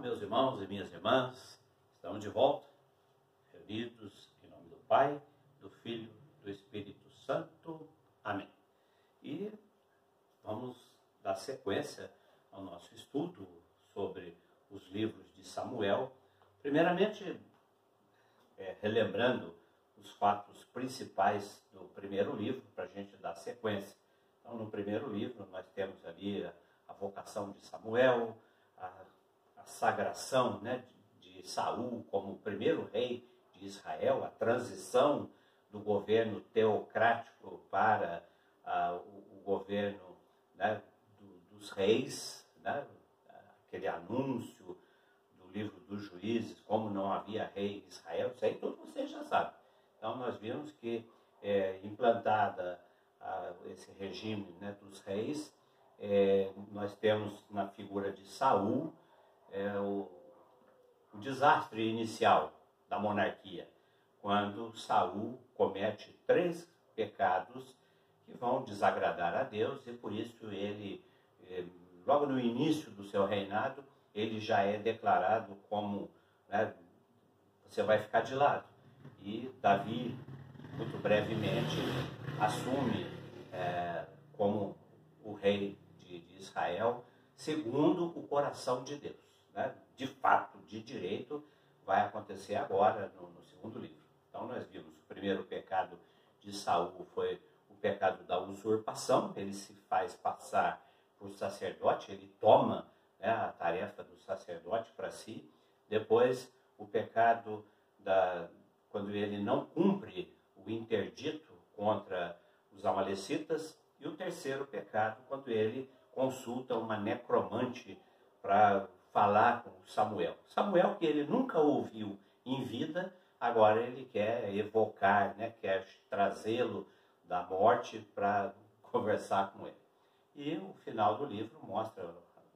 meus irmãos e minhas irmãs, estamos de volta, reunidos em nome do Pai, do Filho, do Espírito Santo. Amém. E vamos dar sequência ao nosso estudo sobre os livros de Samuel. Primeiramente, relembrando os fatos principais do primeiro livro, para a gente dar sequência. Então, no primeiro livro, nós temos ali a vocação de Samuel, a sagração, né, de Saul como o primeiro rei de Israel, a transição do governo teocrático para o governo, né, dos reis, né, aquele anúncio do livro dos Juízes, como não havia rei em Israel, isso aí tudo vocês já sabem. Então nós vimos que implantada esse regime, né, dos reis, nós temos na figura de Saul o desastre inicial da monarquia, quando Saul comete 3 pecados que vão desagradar a Deus, e por isso ele, logo no início do seu reinado, ele já é declarado como, né, você vai ficar de lado. E Davi, muito brevemente, assume como o rei de Israel, segundo o coração de Deus. Né? De fato, de direito, vai acontecer agora no segundo livro. Então nós vimos o primeiro pecado de Saul foi o pecado da usurpação, ele se faz passar por sacerdote, ele toma, né, a tarefa do sacerdote para si. Depois o pecado quando ele não cumpre o interdito contra os amalecitas, e o terceiro pecado quando ele consulta uma necromante para falar com Samuel. Samuel, que ele nunca ouviu em vida, agora ele quer evocar, né, quer trazê-lo da morte para conversar com ele. E o final do livro mostra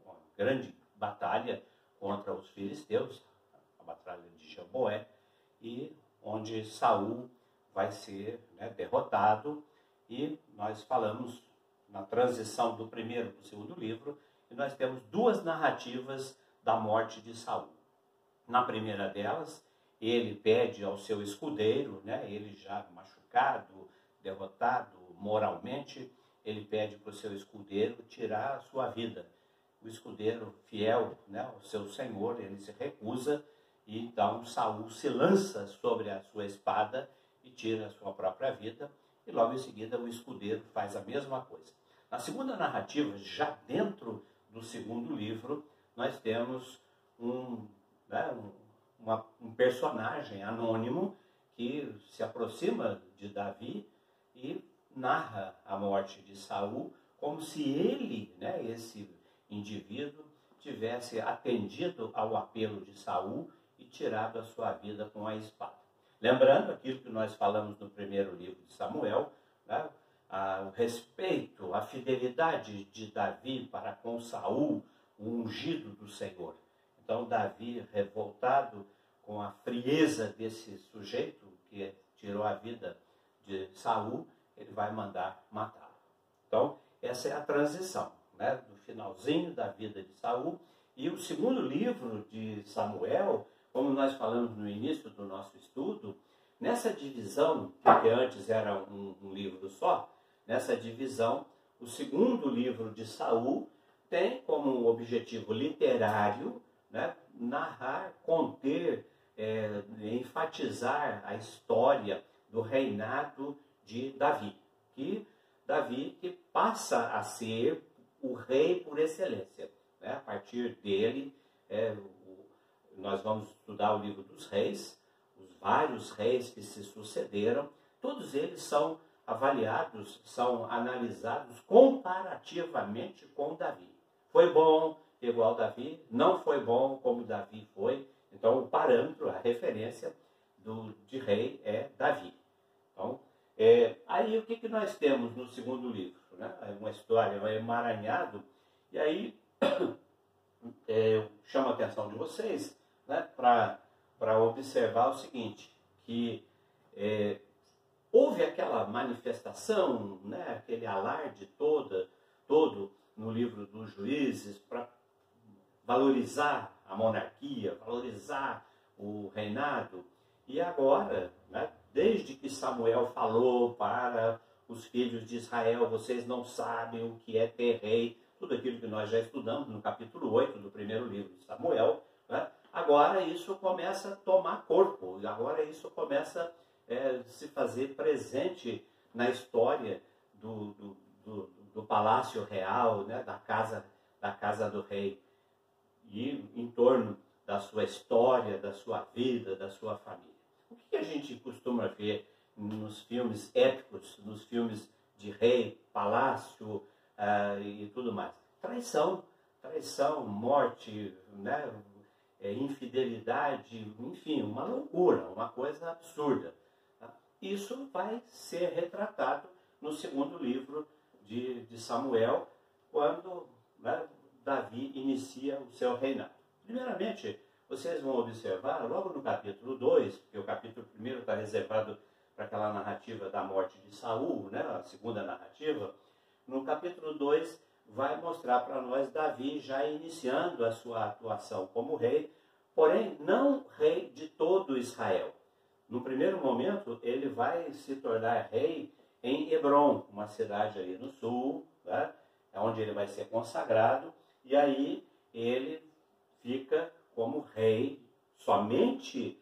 uma grande batalha contra os filisteus, a batalha de Gibeon, e onde Saul vai ser, né, derrotado. E nós falamos na transição do primeiro para o segundo livro, e nós temos 2 narrativas da morte de Saul. Na primeira delas, ele pede ao seu escudeiro, né, ele já machucado, derrotado moralmente, ele pede para o seu escudeiro tirar a sua vida. O escudeiro, fiel, né, ao seu senhor, ele se recusa, e então Saul se lança sobre a sua espada e tira a sua própria vida, e logo em seguida o escudeiro faz a mesma coisa. Na segunda narrativa, já dentro do segundo livro, nós temos um personagem anônimo que se aproxima de Davi e narra a morte de Saul como se ele, né, esse indivíduo, tivesse atendido ao apelo de Saul e tirado a sua vida com a espada. Lembrando aquilo que nós falamos no primeiro livro de Samuel, né, o respeito, a fidelidade de Davi para com Saul, o ungido do Senhor. Então Davi, revoltado com a frieza desse sujeito que tirou a vida de Saul, ele vai mandar matá-lo. Então essa é a transição, né, do finalzinho da vida de Saul. E o segundo livro de Samuel, como nós falamos no início do nosso estudo, nessa divisão, que antes era um livro só, nessa divisão, o segundo livro de Saul tem como objetivo literário, né, narrar, conter, enfatizar a história do reinado de Davi. Davi que passa a ser o rei por excelência. Né? A partir dele, nós vamos estudar o livro dos reis, os vários reis que se sucederam, todos eles são avaliados, são analisados comparativamente com Davi. Foi bom igual Davi, não foi bom como Davi foi. Então o parâmetro, a referência de rei é Davi. Então, aí o que nós temos no segundo livro? Né? É uma história, um emaranhado, e aí eu chamo a atenção de vocês, né, para observar o seguinte, que houve aquela manifestação, né, aquele alarde todo no livro dos Juízes para valorizar a monarquia, valorizar o reinado. E agora, né, desde que Samuel falou para os filhos de Israel, vocês não sabem o que é ter rei, tudo aquilo que nós já estudamos no capítulo 8 do primeiro livro de Samuel, né, agora isso começa a tomar corpo, agora isso começa a se fazer presente na história do palácio real, né, da casa do rei, e em torno da sua história, da sua vida, da sua família. O que a gente costuma ver nos filmes épicos, nos filmes de rei, palácio e tudo mais? Traição, morte, né, infidelidade, enfim, uma loucura, uma coisa absurda. Isso vai ser retratado no segundo livro de Samuel, quando, né, Davi inicia o seu reinado. Primeiramente, vocês vão observar, logo no capítulo 2, porque o capítulo 1 está reservado para aquela narrativa da morte de Saul, né, a segunda narrativa, no capítulo 2 vai mostrar para nós Davi já iniciando a sua atuação como rei, porém não rei de todo Israel. No primeiro momento, ele vai se tornar rei em Hebrom, uma cidade ali no sul, né, onde ele vai ser consagrado, e aí ele fica como rei somente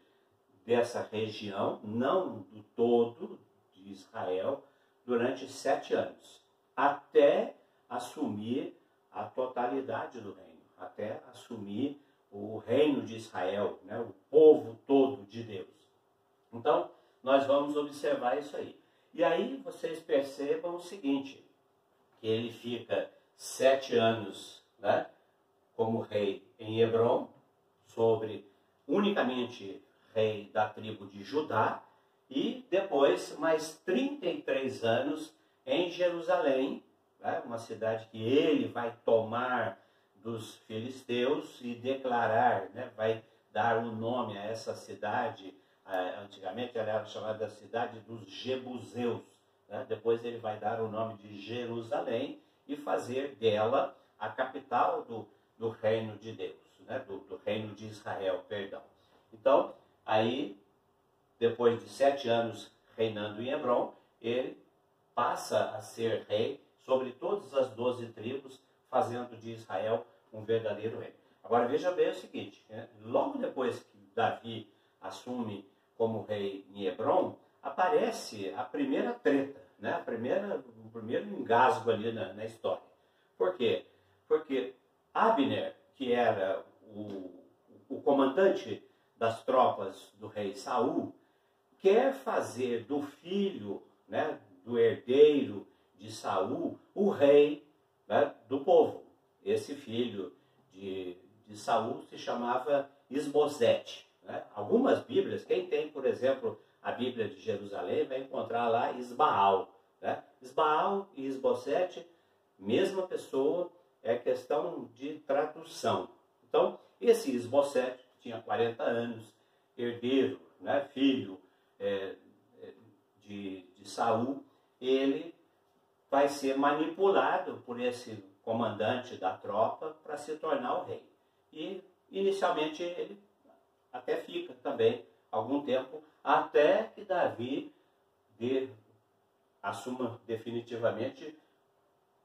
dessa região, não do todo de Israel, durante 7 anos, até assumir a totalidade do reino, até assumir o reino de Israel, né, o povo todo de Deus. Então, nós vamos observar isso aí. E aí vocês percebam o seguinte, que ele fica 7 anos, né, como rei em Hebrom, unicamente rei da tribo de Judá, e depois mais 33 anos em Jerusalém, né, uma cidade que ele vai tomar dos filisteus e declarar, né, vai dar o nome a essa cidade. Antigamente ela era chamada da cidade dos Jebuseus, né? Depois ele vai dar o nome de Jerusalém e fazer dela a capital do reino de Deus, né? do reino de Israel, perdão. Então, aí, depois de 7 anos reinando em Hebrom, ele passa a ser rei sobre todas as 12 tribos, fazendo de Israel um verdadeiro rei. Agora veja bem o seguinte, né? Logo depois que Davi assume como rei em Hebrom, aparece a primeira treta, né? O primeiro engasgo ali na história. Por quê? Porque Abner, que era o comandante das tropas do rei Saul, quer fazer do filho, né, do herdeiro de Saul, o rei, né, do povo. Esse filho de Saul se chamava Isbosete. Né? Algumas Bíblias, quem tem, por exemplo, a Bíblia de Jerusalém, vai encontrar lá Isbaal. Né? Isbaal e Isbosete, mesma pessoa, é questão de tradução. Então, esse Isbosete tinha 40 anos, herdeiro, né, filho de Saul, ele vai ser manipulado por esse comandante da tropa para se tornar o rei. E, inicialmente, ele até fica também algum tempo, até que Davi assuma definitivamente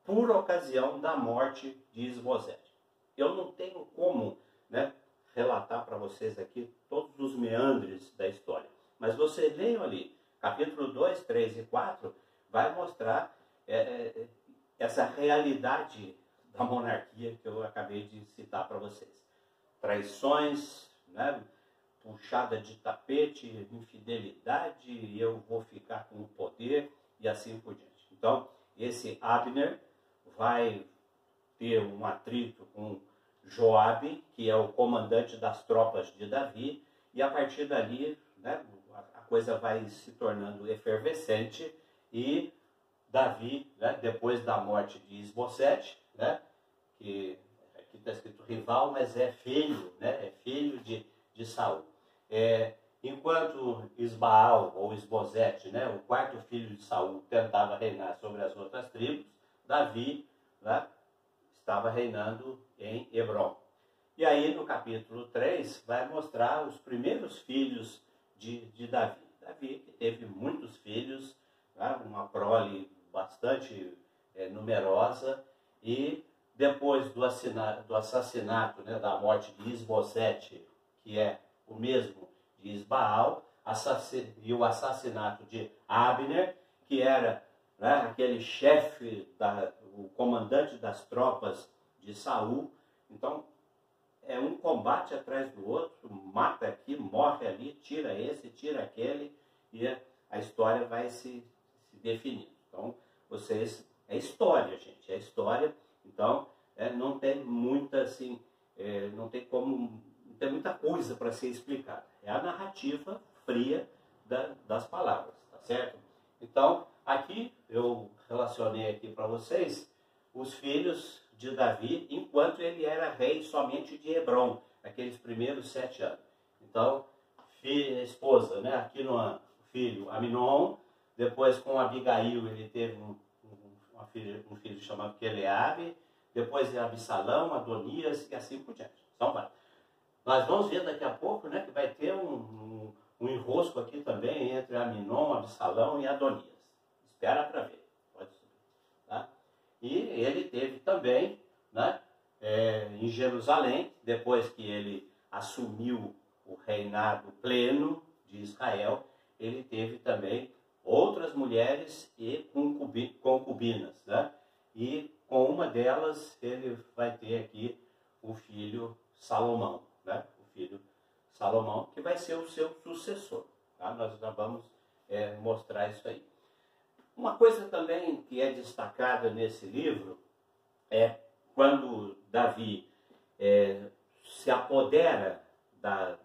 por ocasião da morte de Isbosete. Eu não tenho como, né, relatar para vocês aqui todos os meandres da história, mas vocês leiam ali, capítulo 2, 3 e 4, vai mostrar essa realidade da monarquia que eu acabei de citar para vocês. Traições, né, puxada de tapete, infidelidade, e eu vou ficar com o poder, e assim por diante. Então, esse Abner vai ter um atrito com Joabe, que é o comandante das tropas de Davi, e a partir dali, né, a coisa vai se tornando efervescente, e Davi, né, depois da morte de Isbosete, né, que aqui está escrito rival, mas é filho, né, é filho de Saul. Enquanto Isbaal, ou Isbosete, né, o quarto filho de Saul, tentava reinar sobre as outras tribos, Davi, né, estava reinando em Hebrom. E aí no capítulo 3 vai mostrar os primeiros filhos de Davi. Davi que teve muitos filhos, né? Uma prole bastante numerosa, e depois do assassinato, né, da morte de Isbosete, que é o mesmo de Isbaal, e o assassinato de Abner, que era, né, aquele chefe, o comandante das tropas de Saul. Então, é um combate atrás do outro, mata aqui, morre ali, tira esse, tira aquele, e a história vai se definindo. Então, é história, gente, é história. Então, não tem muita, assim, não tem muita coisa para ser explicada. É a narrativa fria das palavras, tá certo? Então, aqui eu relacionei aqui para vocês os filhos de Davi, enquanto ele era rei somente de Hebrom, aqueles primeiros 7 anos. Então, esposa, né? Aqui no filho Aminon, depois com Abigail ele teve um filho chamado Queleabe, depois Absalão, Adonias e assim por diante. Então, nós vamos ver daqui a pouco, né, que vai ter um enrosco aqui também entre Aminon, Absalão e Adonias. Espera para ver. Pode ser, tá? E ele teve também, né, em Jerusalém, depois que ele assumiu o reinado pleno de Israel, ele teve também outras mulheres e concubinas, né? E com uma delas ele vai ter aqui o filho Salomão, né? O filho Salomão, que vai ser o seu sucessor, tá? Nós já vamos mostrar isso aí. Uma coisa também que é destacada nesse livro é quando Davi se apodera da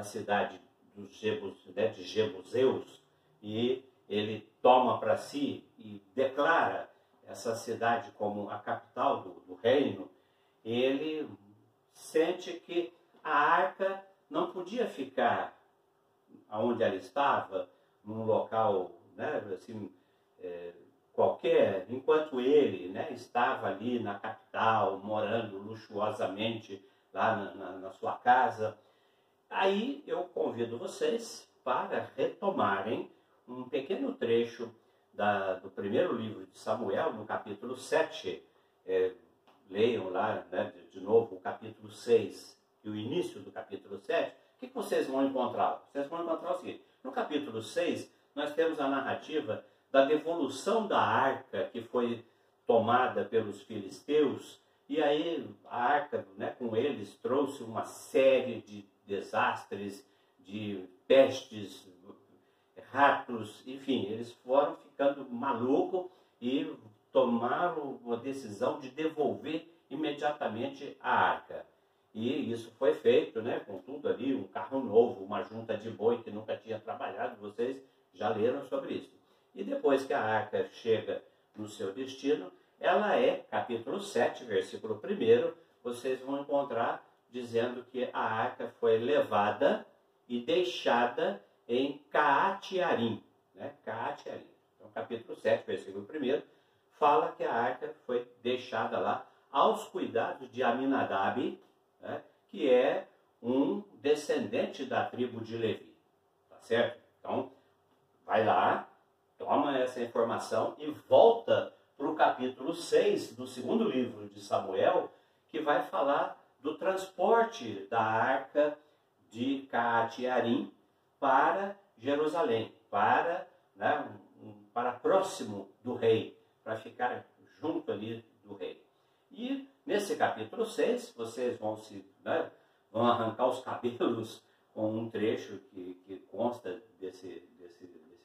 cidade de Jebuseus, e ele toma para si e declara essa cidade como a capital do reino. Ele sente que a arca não podia ficar onde ela estava, num local, né, assim, qualquer, enquanto ele, né, estava ali na capital, morando luxuosamente lá na sua casa. Aí eu convido vocês para retomarem um pequeno trecho do primeiro livro de Samuel, no capítulo 7. Leiam lá, né, de novo o capítulo 6 e o início do capítulo 7. O que vocês vão encontrar? Vocês vão encontrar o seguinte: no capítulo 6, nós temos a narrativa da devolução da arca que foi tomada pelos filisteus, e aí a arca, né, com eles trouxe uma série de desastres, de pestes, ratos, enfim, eles foram ficando malucos e tomaram a decisão de devolver imediatamente a arca. E isso foi feito, né, com tudo ali, um carro novo, uma junta de boi que nunca tinha trabalhado, vocês já leram sobre isso. E depois que a arca chega no seu destino, ela capítulo 7, versículo 1, vocês vão encontrar dizendo que a arca foi levada e deixada em Caate-Arim, né? Caate-Arim. Então, capítulo 7, versículo 1, fala que a arca foi deixada lá aos cuidados de Aminadab, né? Que é um descendente da tribo de Levi, tá certo? Então, vai lá, toma essa informação e volta para o capítulo 6 do segundo livro de Samuel, que vai falar do transporte da arca de Caate-Arim para Jerusalém, para próximo do rei, para ficar junto ali do rei. E nesse capítulo 6, vocês vão arrancar os cabelos com um trecho que consta desse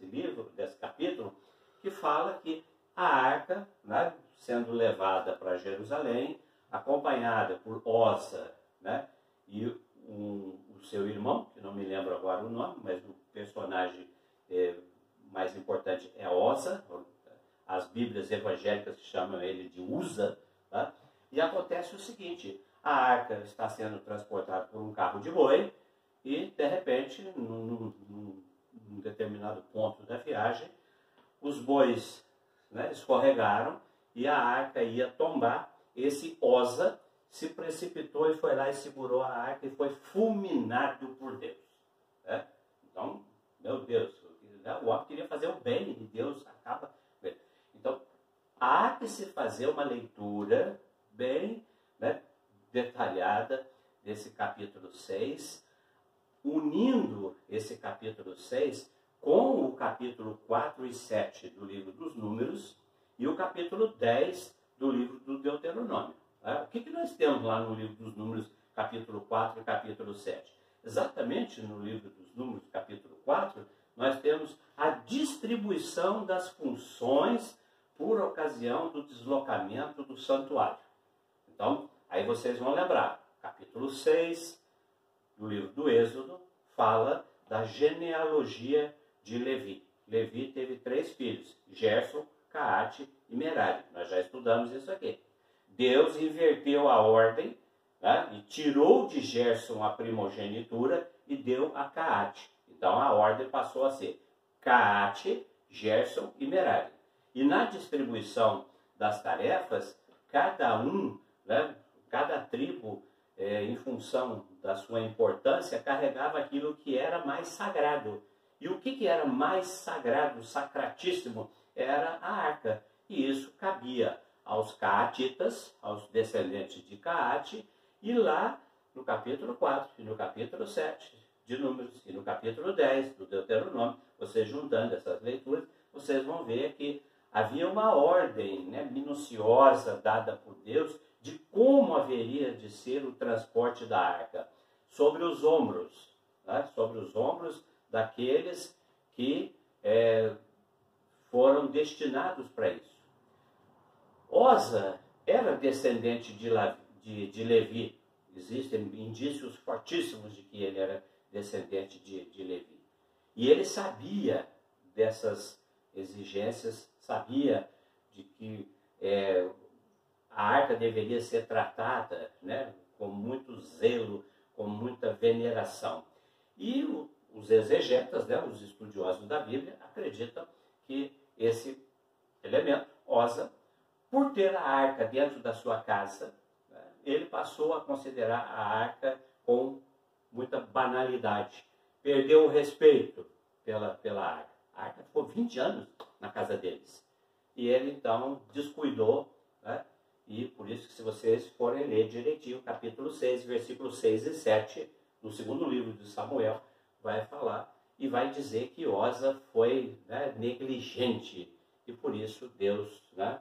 livro, desse capítulo, que fala que a arca, né, sendo levada para Jerusalém, acompanhada por Osa, né, e o seu irmão, que não me lembro agora o nome, mas o personagem mais importante é Osa. As Bíblias evangélicas chamam ele de Uza, tá? E acontece o seguinte: a arca está sendo transportada por um carro de boi e, de repente, num determinado ponto da viagem, os bois, né, escorregaram e a arca ia tombar. Esse Osa se precipitou e foi lá e segurou a arca e foi fulminado por Deus. Né? Então, meu Deus, o homem queria fazer o bem e Deus acaba... Então, há que se fazer uma leitura bem, né, detalhada desse capítulo 6, unindo esse capítulo 6 com o capítulo 4 e 7 do livro dos Números e o capítulo 10 do livro do Deuteronômio. O que nós temos lá no livro dos Números, capítulo 4 e capítulo 7? Exatamente no livro dos Números, capítulo 4, nós temos a distribuição das funções por ocasião do deslocamento do santuário. Então, aí vocês vão lembrar, capítulo 6 do livro do Êxodo fala da genealogia de Levi. Levi teve 3 filhos, Gerson, Caate e Merari. Nós já estudamos isso aqui. Deus inverteu a ordem, né, e tirou de Gerson a primogenitura e deu a Caate. Então a ordem passou a ser Caate, Gerson e Merari. E na distribuição das tarefas, cada um, né, cada tribo, em função da sua importância, carregava aquilo que era mais sagrado. E o que era mais sagrado, sacratíssimo, era a arca. E isso cabia aos caatitas, aos descendentes de Caate, e lá no capítulo 4 e no capítulo 7 de Números e no capítulo 10 do Deuteronômio, vocês juntando essas leituras, vocês vão ver que havia uma ordem, né, minuciosa dada por Deus de como haveria de ser o transporte da arca. Sobre os ombros, né, sobre os ombros daqueles que foram destinados para isso. Osa era descendente de Levi. Existem indícios fortíssimos de que ele era descendente de Levi. E ele sabia dessas exigências, sabia de que a arca deveria ser tratada, né, com muito zelo, com muita veneração. E os exegetas, né, os estudiosos da Bíblia, acreditam que esse elemento, Osa, por ter a arca dentro da sua casa, né, ele passou a considerar a arca com muita banalidade. Perdeu o respeito pela arca. A arca ficou 20 anos na casa deles. E ele, então, descuidou, né, e por isso que se vocês forem ler direitinho, capítulo 6, versículos 6 e 7, no segundo livro de Samuel, vai falar e vai dizer que Osa foi, né, negligente e por isso Deus, né,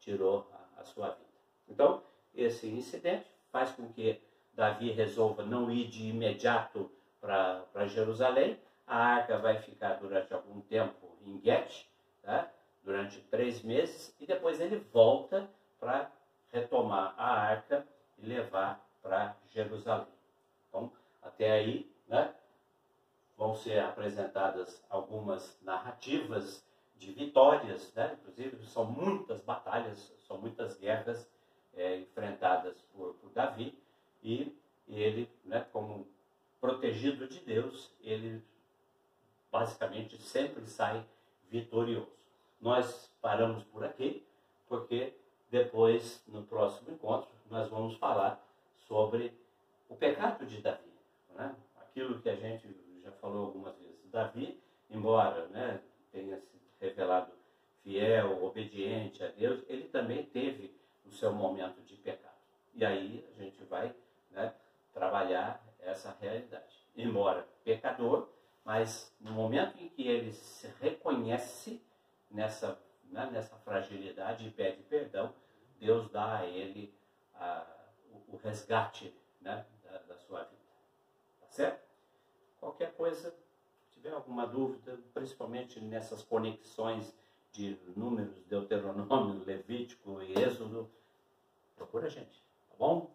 tirou a sua vida. Então, esse incidente faz com que Davi resolva não ir de imediato para Jerusalém. A arca vai ficar durante algum tempo em Gete, tá? Durante 3 meses, e depois ele volta para retomar a arca e levar para Jerusalém. Então, até aí, né, vão ser apresentadas algumas narrativas de vitórias, né? Inclusive são muitas batalhas, são muitas guerras enfrentadas por Davi, e ele, né, como protegido de Deus, ele basicamente sempre sai vitorioso. Nós paramos por aqui, porque depois, no próximo encontro, nós vamos falar sobre o pecado de Davi, né? Aquilo que a gente já falou algumas vezes. Davi, embora, né, tenha se revelado fiel, obediente a Deus, ele também teve o seu momento de pecado. E aí a gente vai, né, trabalhar essa realidade. Embora pecador, mas no momento em que ele se reconhece nessa fragilidade e pede perdão, Deus dá a ele o resgate, né, da sua vida. Tá certo? Qualquer coisa, se tiver alguma dúvida, principalmente nessas conexões de Números, Deuteronômio, Levítico e Êxodo, procura a gente, tá bom?